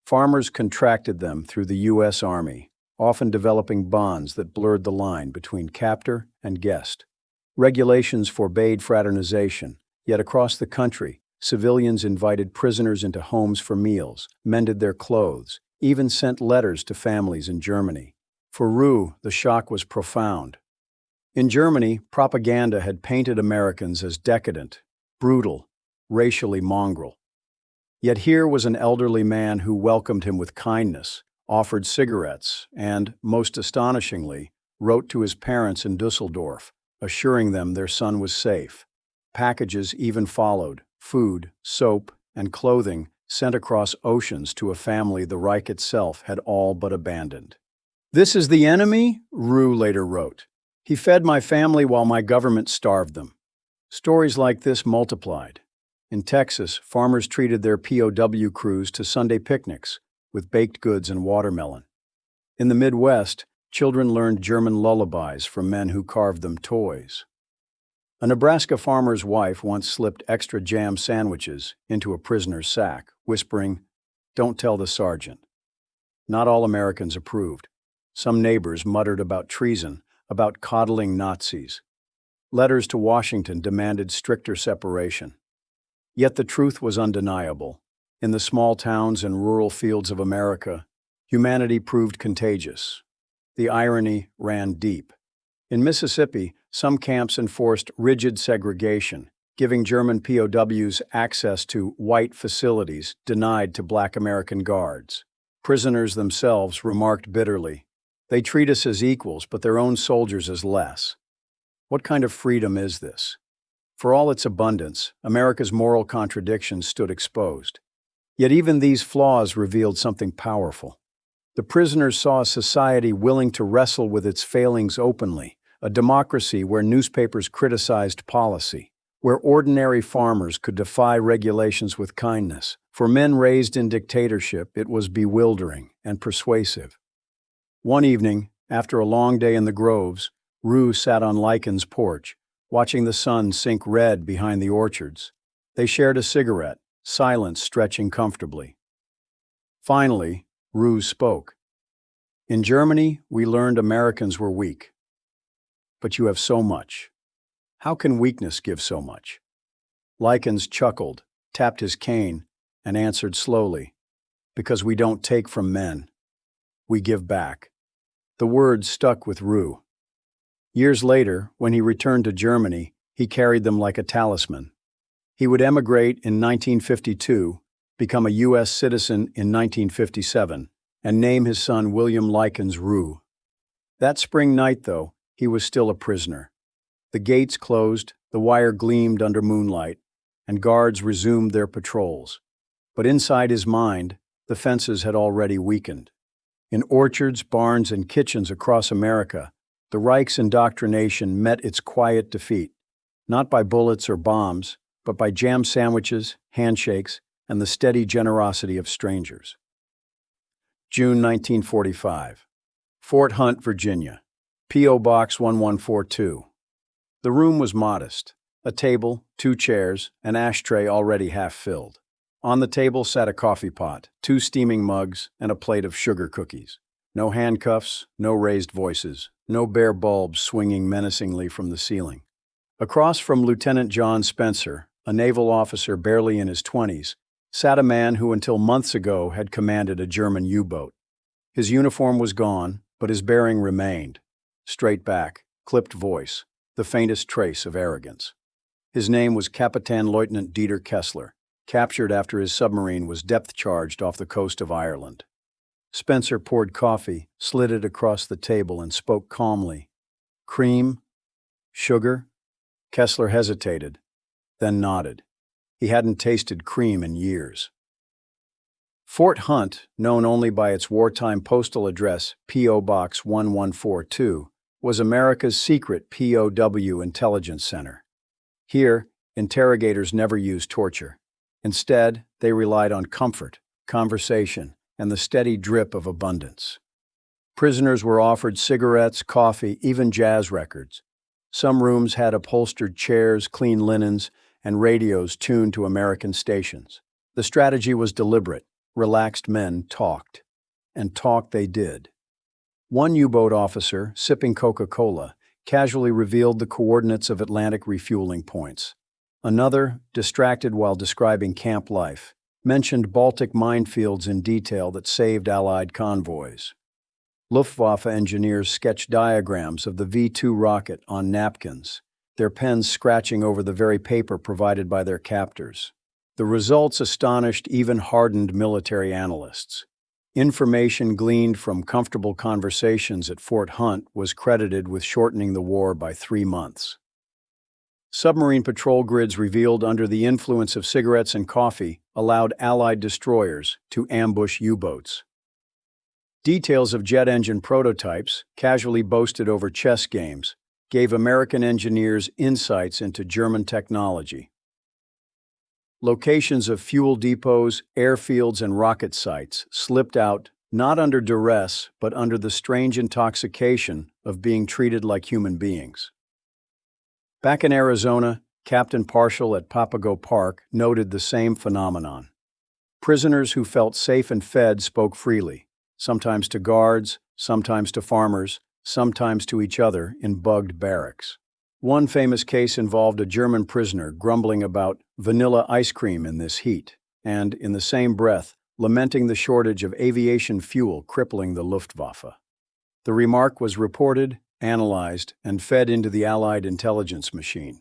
Farmers contracted them through the U.S. Army, often developing bonds that blurred the line between captor and guest. Regulations forbade fraternization, yet across the country, civilians invited prisoners into homes for meals, mended their clothes, even sent letters to families in Germany. For Rue, the shock was profound. In Germany, propaganda had painted Americans as decadent, brutal, racially mongrel. Yet here was an elderly man who welcomed him with kindness, offered cigarettes, and, most astonishingly, wrote to his parents in Dusseldorf, assuring them their son was safe. Packages even followed, food, soap, and clothing sent across oceans to a family the Reich itself had all but abandoned. "This is the enemy," Rue later wrote. "He fed my family while my government starved them." Stories like this multiplied. In Texas, farmers treated their POW crews to Sunday picnics with baked goods and watermelon. In the Midwest, children learned German lullabies from men who carved them toys. A Nebraska farmer's wife once slipped extra jam sandwiches into a prisoner's sack, whispering, "Don't tell the sergeant." Not all Americans approved. Some neighbors muttered about treason, about coddling Nazis. Letters to Washington demanded stricter separation. Yet the truth was undeniable. In the small towns and rural fields of America, humanity proved contagious. The irony ran deep. In Mississippi, some camps enforced rigid segregation, giving German POWs access to white facilities denied to Black American guards. Prisoners themselves remarked bitterly, "They treat us as equals, but their own soldiers as less." What kind of freedom is this? For all its abundance, America's moral contradictions stood exposed. Yet even these flaws revealed something powerful. The prisoners saw a society willing to wrestle with its failings openly, a democracy where newspapers criticized policy, where ordinary farmers could defy regulations with kindness. For men raised in dictatorship, it was bewildering and persuasive. One evening, after a long day in the groves, Rue sat on Likens' porch, watching the sun sink red behind the orchards. They shared a cigarette, silence stretching comfortably. Finally, Rue spoke. "In Germany, we learned Americans were weak. But you have so much. How can weakness give so much?" Likens chuckled, tapped his cane, and answered slowly, "Because we don't take from men. We give back." The words stuck with Rue. Years later, when he returned to Germany, he carried them like a talisman. He would emigrate in 1952, become a U.S. citizen in 1957, and name his son William Likens Rue. That spring night, though, he was still a prisoner. The gates closed, the wire gleamed under moonlight, and guards resumed their patrols. But inside his mind, the fences had already weakened. In orchards, barns, and kitchens across America, the Reich's indoctrination met its quiet defeat, not by bullets or bombs, but by jam sandwiches, handshakes, and the steady generosity of strangers. June 1945. Fort Hunt, Virginia. P.O. Box 1142. The room was modest. A table, 2 chairs, an ashtray already half filled. On the table sat a coffee pot, 2 steaming mugs, and a plate of sugar cookies. No handcuffs, no raised voices, no bare bulbs swinging menacingly from the ceiling. Across from Lieutenant John Spencer, a naval officer barely in his 20s, sat a man who until months ago had commanded a German U-boat. His uniform was gone, but his bearing remained. Straight back, clipped voice, the faintest trace of arrogance. His name was Captain Lieutenant Dieter Kessler, captured after his submarine was depth-charged off the coast of Ireland. Spencer poured coffee, slid it across the table, and spoke calmly. "Cream? Sugar?" Kessler hesitated, then nodded. He hadn't tasted cream in years. Fort Hunt, known only by its wartime postal address, P.O. Box 1142, was America's secret POW intelligence center. Here, interrogators never used torture. Instead, they relied on comfort, conversation, and the steady drip of abundance. Prisoners were offered cigarettes, coffee, even jazz records. Some rooms had upholstered chairs, clean linens, and radios tuned to American stations. The strategy was deliberate. Relaxed men talked. And talk they did. One U-boat officer, sipping Coca-Cola, casually revealed the coordinates of Atlantic refueling points. Another, distracted while describing camp life, mentioned Baltic minefields in detail that saved Allied convoys. Luftwaffe engineers sketched diagrams of the V-2 rocket on napkins, their pens scratching over the very paper provided by their captors. The results astonished even hardened military analysts. Information gleaned from comfortable conversations at Fort Hunt was credited with shortening the war by 3 months. Submarine patrol grids revealed under the influence of cigarettes and coffee allowed Allied destroyers to ambush U-boats. Details of jet engine prototypes, casually boasted over chess games, gave American engineers insights into German technology. Locations of fuel depots, airfields, and rocket sites slipped out not under duress, but under the strange intoxication of being treated like human beings. Back in Arizona, Captain Parshall at Papago Park noted the same phenomenon. Prisoners who felt safe and fed spoke freely, sometimes to guards, sometimes to farmers, sometimes to each other in bugged barracks. One famous case involved a German prisoner grumbling about vanilla ice cream in this heat, and, in the same breath, lamenting the shortage of aviation fuel crippling the Luftwaffe. The remark was reported, analyzed, and fed into the Allied intelligence machine.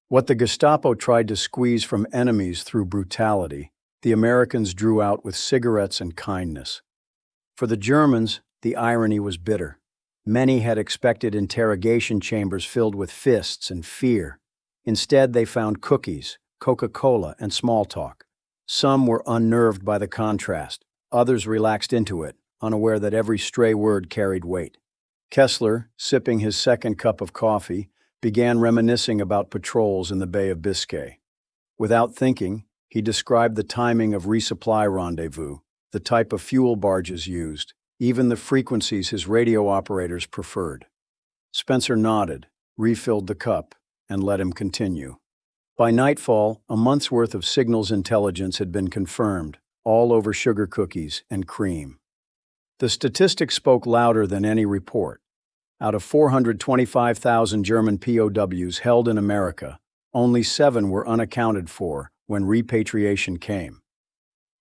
What the Gestapo tried to squeeze from enemies through brutality, the Americans drew out with cigarettes and kindness. For the Germans, the irony was bitter. Many had expected interrogation chambers filled with fists and fear. Instead, they found cookies, Coca-Cola, and small talk. Some were unnerved by the contrast. Others relaxed into it, unaware that every stray word carried weight. Kessler, sipping his second cup of coffee, began reminiscing about patrols in the Bay of Biscay. Without thinking, he described the timing of resupply rendezvous, the type of fuel barges used, even the frequencies his radio operators preferred. Spencer nodded, refilled the cup, and let him continue. By nightfall, a month's worth of signals intelligence had been confirmed, all over sugar cookies and cream. The statistics spoke louder than any report. Out of 425,000 German POWs held in America, only 7 were unaccounted for when repatriation came.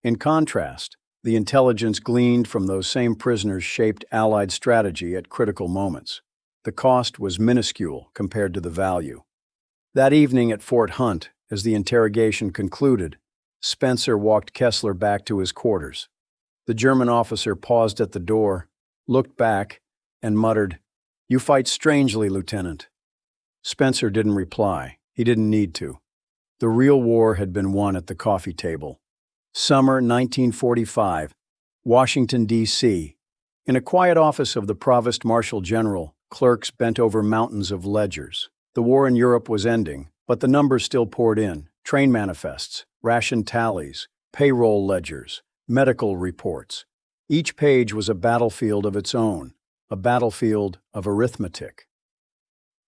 In contrast, the intelligence gleaned from those same prisoners shaped Allied strategy at critical moments. The cost was minuscule compared to the value. That evening at Fort Hunt, as the interrogation concluded, Spencer walked Kessler back to his quarters. The German officer paused at the door, looked back, and muttered, "You fight strangely, Lieutenant." Spencer didn't reply. He didn't need to. The real war had been won at the coffee table. Summer 1945, Washington, D.C. In a quiet office of the Provost Marshal General, clerks bent over mountains of ledgers. The war in Europe was ending, but the numbers still poured in: train manifests, ration tallies, payroll ledgers, medical reports. Each page was a battlefield of its own, a battlefield of arithmetic.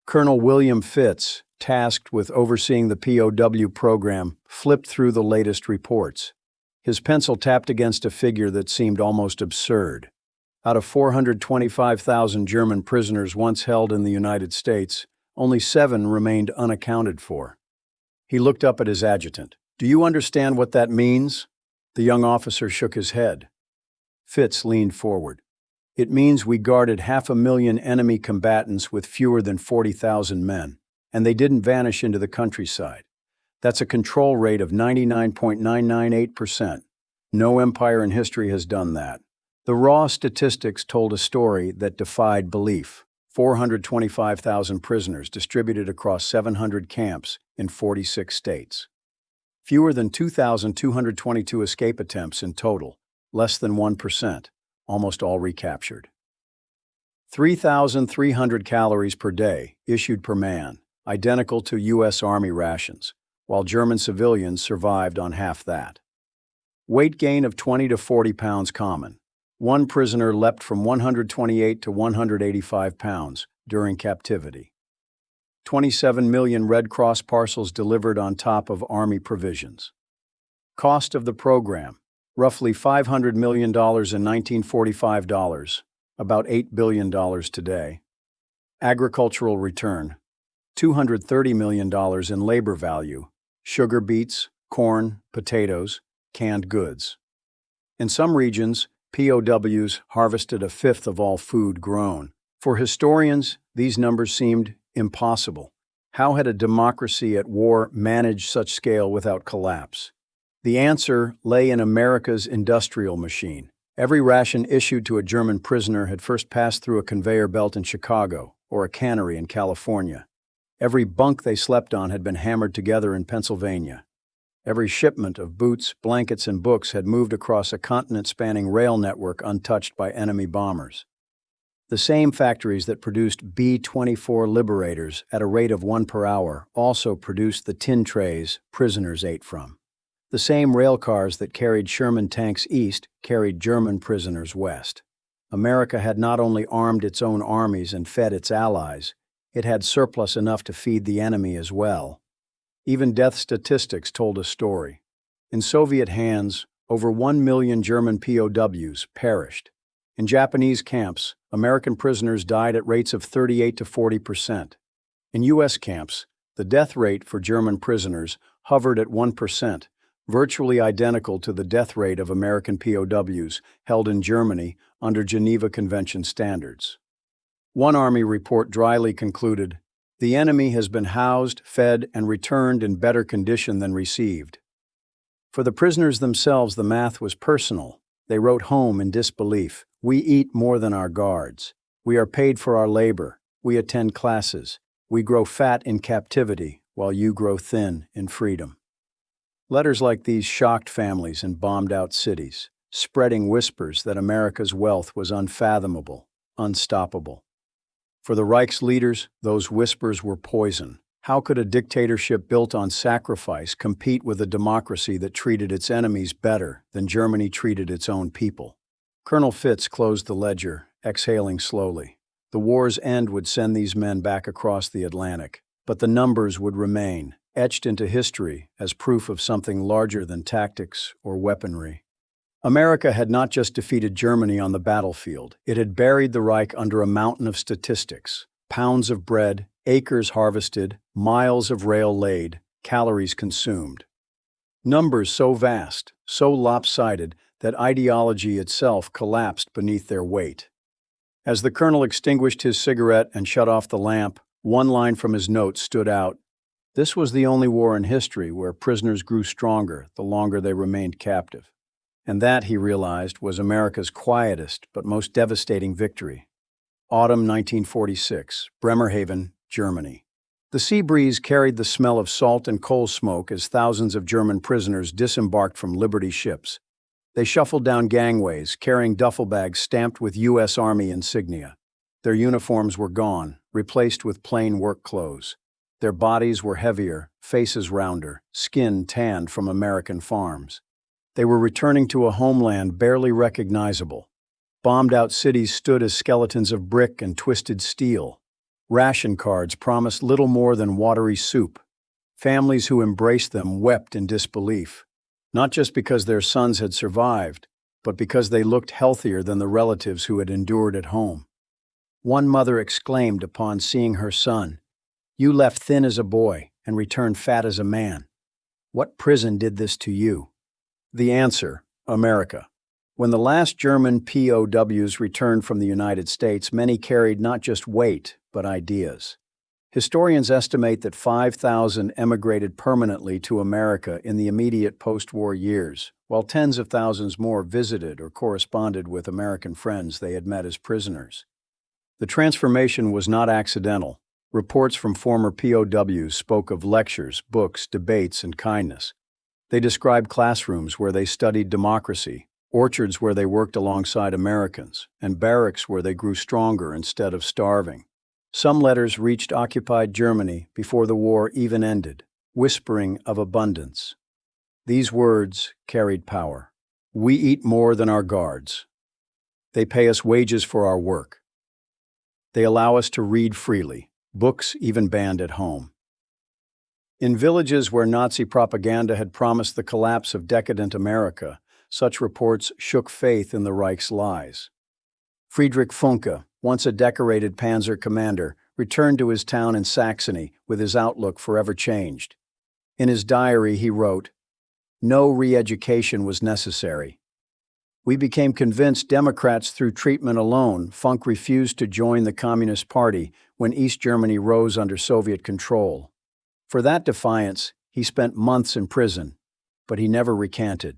Colonel William Fitz, tasked with overseeing the POW program, flipped through the latest reports. His pencil tapped against a figure that seemed almost absurd. Out of 425,000 German prisoners once held in the United States, only 7 remained unaccounted for. He looked up at his adjutant. "Do you understand what that means?" The young officer shook his head. Fitz leaned forward. "It means we guarded 500,000 enemy combatants with fewer than 40,000 men, and they didn't vanish into the countryside. That's a control rate of 99.998%. No empire in history has done that." The raw statistics told a story that defied belief. 425,000 prisoners distributed across 700 camps in 46 states. Fewer than 2,222 escape attempts in total, less than 1%, almost all recaptured. 3,300 calories per day, issued per man, identical to U.S. Army rations, while German civilians survived on half that. Weight gain of 20 to 40 pounds common. One prisoner leapt from 128 to 185 pounds during captivity. 27 million Red Cross parcels delivered on top of Army provisions. Cost of the program, roughly $500 million in 1945 dollars, about $8 billion today. Agricultural return, $230 million in labor value, sugar beets, corn, potatoes, canned goods. In some regions, POWs harvested a fifth of all food grown. For historians, these numbers seemed impossible. How had a democracy at war managed such scale without collapse? The answer lay in America's industrial machine. Every ration issued to a German prisoner had first passed through a conveyor belt in Chicago or a cannery in California. Every bunk they slept on had been hammered together in Pennsylvania. Every shipment of boots, blankets, and books had moved across a continent-spanning rail network untouched by enemy bombers. The same factories that produced B-24 Liberators at a rate of 1 per hour also produced the tin trays prisoners ate from. The same rail cars that carried Sherman tanks east carried German prisoners west. America had not only armed its own armies and fed its allies, it had surplus enough to feed the enemy as well. Even death statistics told a story. In Soviet hands, over 1 million German POWs perished. In Japanese camps, American prisoners died at rates of 38 to 40%. In U.S. camps, the death rate for German prisoners hovered at 1%, virtually identical to the death rate of American POWs held in Germany under Geneva Convention standards. One Army report dryly concluded, "The enemy has been housed, fed, and returned in better condition than received." For the prisoners themselves, the math was personal. They wrote home in disbelief. "We eat more than our guards. We are paid for our labor. We attend classes. We grow fat in captivity, while you grow thin in freedom." Letters like these shocked families in bombed-out cities, spreading whispers that America's wealth was unfathomable, unstoppable. For the Reich's leaders, those whispers were poison. How could a dictatorship built on sacrifice compete with a democracy that treated its enemies better than Germany treated its own people? Colonel Fitz closed the ledger, exhaling slowly. The war's end would send these men back across the Atlantic, but the numbers would remain, etched into history as proof of something larger than tactics or weaponry. America had not just defeated Germany on the battlefield, it had buried the Reich under a mountain of statistics: pounds of bread, acres harvested, miles of rail laid, calories consumed. Numbers so vast, so lopsided, that ideology itself collapsed beneath their weight. As the colonel extinguished his cigarette and shut off the lamp, one line from his notes stood out. This was the only war in history where prisoners grew stronger the longer they remained captive. And that, he realized, was America's quietest but most devastating victory. Autumn 1946, Bremerhaven, Germany. The sea breeze carried the smell of salt and coal smoke as thousands of German prisoners disembarked from Liberty ships. They shuffled down gangways, carrying duffel bags stamped with U.S. Army insignia. Their uniforms were gone, replaced with plain work clothes. Their bodies were heavier, faces rounder, skin tanned from American farms. They were returning to a homeland barely recognizable. Bombed-out cities stood as skeletons of brick and twisted steel. Ration cards promised little more than watery soup. Families who embraced them wept in disbelief, not just because their sons had survived, but because they looked healthier than the relatives who had endured at home. One mother exclaimed upon seeing her son, "You left thin as a boy and returned fat as a man. What prison did this to you?" The answer: America. When the last German POWs returned from the United States, many carried not just weight, but ideas. Historians estimate that 5,000 emigrated permanently to America in the immediate post-war years, while tens of thousands more visited or corresponded with American friends they had met as prisoners. The transformation was not accidental. Reports from former POWs spoke of lectures, books, debates, and kindness. They described classrooms where they studied democracy, orchards where they worked alongside Americans, and barracks where they grew stronger instead of starving. Some letters reached occupied Germany before the war even ended, whispering of abundance. These words carried power. We eat more than our guards. They pay us wages for our work. They allow us to read freely, books even banned at home. In villages where Nazi propaganda had promised the collapse of decadent America, such reports shook faith in the Reich's lies. Friedrich Funke, once a decorated panzer commander, returned to his town in Saxony with his outlook forever changed. In his diary, he wrote, "No re-education was necessary. We became convinced Democrats through treatment alone." Funk refused to join the Communist Party when East Germany rose under Soviet control. For that defiance, he spent months in prison, but he never recanted.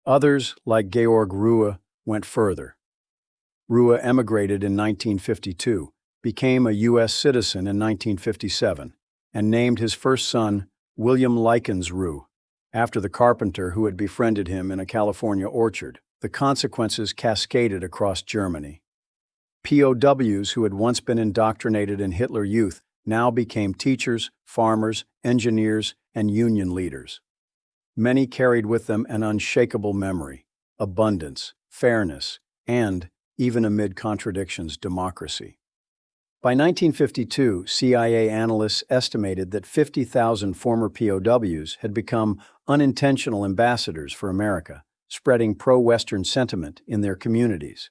Others, like Georg Ruhe, went further. Ruhe emigrated in 1952, became a U.S. citizen in 1957, and named his first son William Likens Ruhe, after the carpenter who had befriended him in a California orchard. The consequences cascaded across Germany. POWs who had once been indoctrinated in Hitler Youth now became teachers, farmers, engineers, and union leaders. Many carried with them an unshakable memory, abundance, fairness, and, even amid contradictions, democracy. By 1952, CIA analysts estimated that 50,000 former POWs had become unintentional ambassadors for America, spreading pro-Western sentiment in their communities.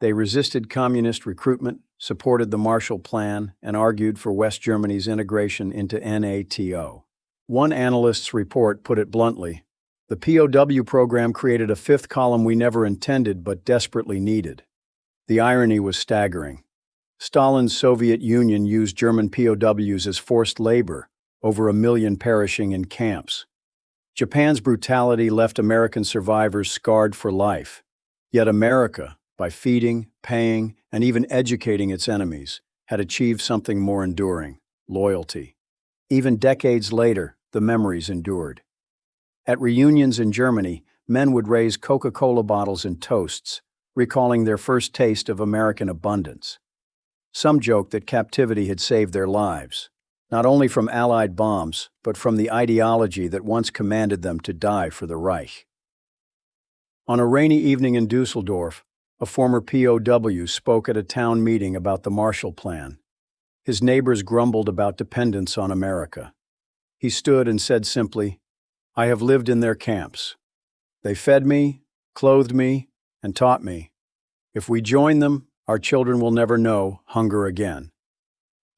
They resisted communist recruitment, supported the Marshall Plan, and argued for West Germany's integration into NATO. One analyst's report put it bluntly, "The POW program created a fifth column we never intended but desperately needed." The irony was staggering. Stalin's Soviet Union used German POWs as forced labor, over 1 million perishing in camps. Japan's brutality left American survivors scarred for life. Yet America, by feeding, paying, and even educating its enemies, had achieved something more enduring: loyalty. Even decades later, the memories endured. At reunions in Germany, men would raise Coca-Cola bottles in toasts, recalling their first taste of American abundance. Some joked that captivity had saved their lives, not only from Allied bombs, but from the ideology that once commanded them to die for the Reich. On a rainy evening in Dusseldorf, a former POW spoke at a town meeting about the Marshall Plan. His neighbors grumbled about dependence on America. He stood and said simply, "I have lived in their camps. They fed me, clothed me, and taught me. If we join them, our children will never know hunger again."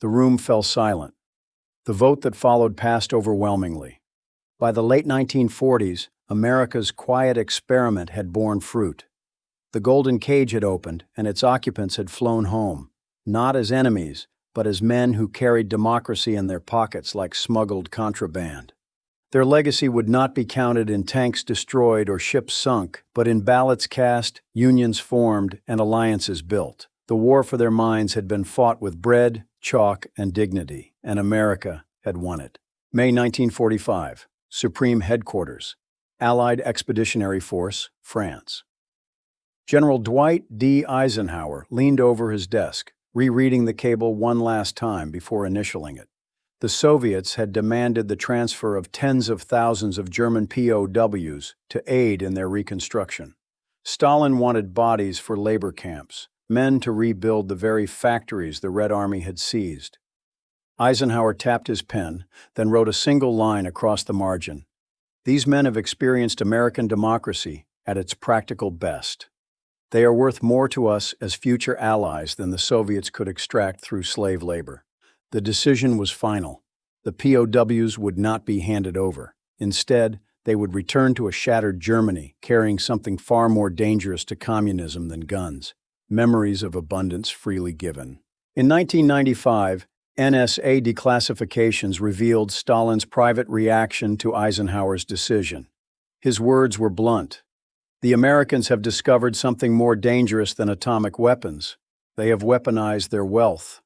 The room fell silent. The vote that followed passed overwhelmingly. By the late 1940s, America's quiet experiment had borne fruit. The golden cage had opened, and its occupants had flown home, not as enemies, but as men who carried democracy in their pockets like smuggled contraband. Their legacy would not be counted in tanks destroyed or ships sunk, but in ballots cast, unions formed, and alliances built. The war for their minds had been fought with bread, chalk, and dignity, and America had won it. May 1945, Supreme Headquarters. Allied Expeditionary Force, France. General Dwight D. Eisenhower leaned over his desk, rereading the cable one last time before initialing it. The Soviets had demanded the transfer of tens of thousands of German POWs to aid in their reconstruction. Stalin wanted bodies for labor camps, men to rebuild the very factories the Red Army had seized. Eisenhower tapped his pen, then wrote a single line across the margin. These men have experienced American democracy at its practical best. They are worth more to us as future allies than the Soviets could extract through slave labor. The decision was final. The POWs would not be handed over. Instead, they would return to a shattered Germany, carrying something far more dangerous to communism than guns: memories of abundance freely given. In 1995, NSA declassifications revealed Stalin's private reaction to Eisenhower's decision. His words were blunt. The Americans have discovered something more dangerous than atomic weapons. They have weaponized their wealth.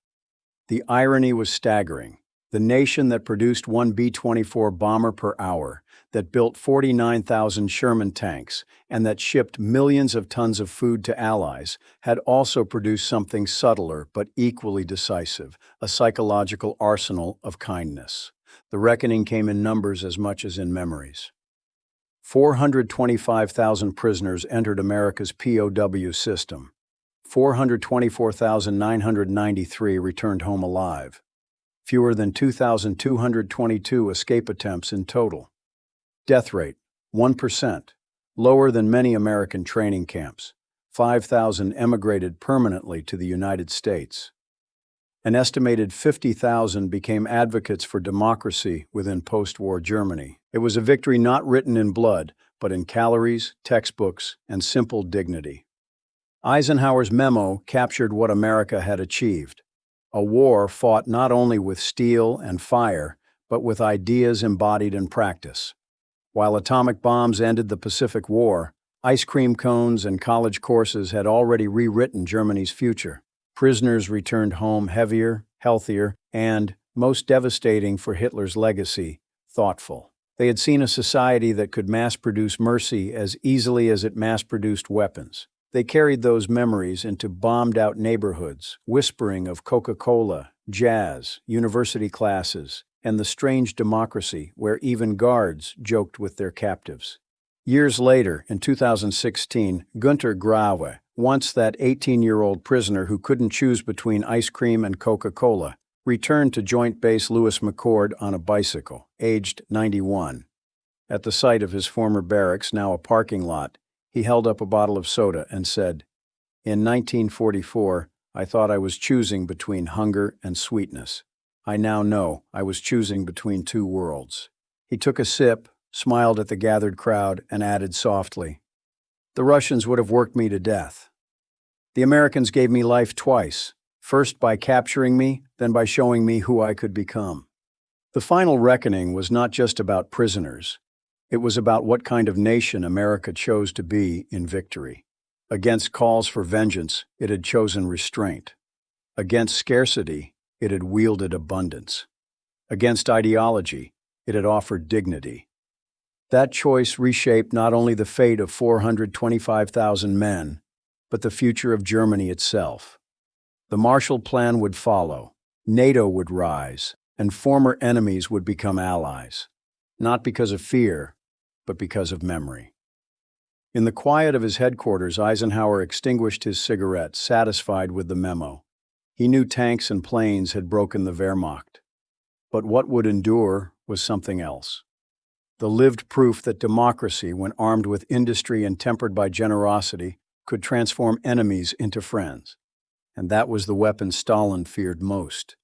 The irony was staggering. The nation that produced one B-24 bomber per hour, that built 49,000 Sherman tanks, and that shipped millions of tons of food to allies, had also produced something subtler but equally decisive: a psychological arsenal of kindness. The reckoning came in numbers as much as in memories. 425,000 prisoners entered America's POW system. 424,993 returned home alive. Fewer than 2,222 escape attempts in total. Death rate, 1%, lower than many American training camps. 5,000 emigrated permanently to the United States. An estimated 50,000 became advocates for democracy within post-war Germany. It was a victory not written in blood, but in calories, textbooks, and simple dignity. Eisenhower's memo captured what America had achieved: a war fought not only with steel and fire, but with ideas embodied in practice. While atomic bombs ended the Pacific War, ice cream cones and college courses had already rewritten Germany's future. Prisoners returned home heavier, healthier, and, most devastating for Hitler's legacy, thoughtful. They had seen a society that could mass-produce mercy as easily as it mass-produced weapons. They carried those memories into bombed-out neighborhoods, whispering of Coca-Cola, jazz, university classes, and the strange democracy where even guards joked with their captives. Years later, in 2016, Günter Graue, once that 18-year-old prisoner who couldn't choose between ice cream and Coca-Cola, returned to Joint Base Lewis McChord on a bicycle, aged 91. At the site of his former barracks, now a parking lot, he held up a bottle of soda and said, "In 1944, I thought I was choosing between hunger and sweetness. I now know I was choosing between two worlds." He took a sip, smiled at the gathered crowd, and added softly, "The Russians would have worked me to death. The Americans gave me life twice, first by capturing me, then by showing me who I could become." The final reckoning was not just about prisoners. It was about what kind of nation America chose to be in victory. Against calls for vengeance, it had chosen restraint. Against scarcity, it had wielded abundance. Against ideology, it had offered dignity. That choice reshaped not only the fate of 425,000 men, but the future of Germany itself. The Marshall Plan would follow, NATO would rise, and former enemies would become allies, not because of fear, but because of memory. In the quiet of his headquarters, Eisenhower extinguished his cigarette, satisfied with the memo. He knew tanks and planes had broken the Wehrmacht. But what would endure was something else. The lived proof that democracy, when armed with industry and tempered by generosity, could transform enemies into friends. And that was the weapon Stalin feared most.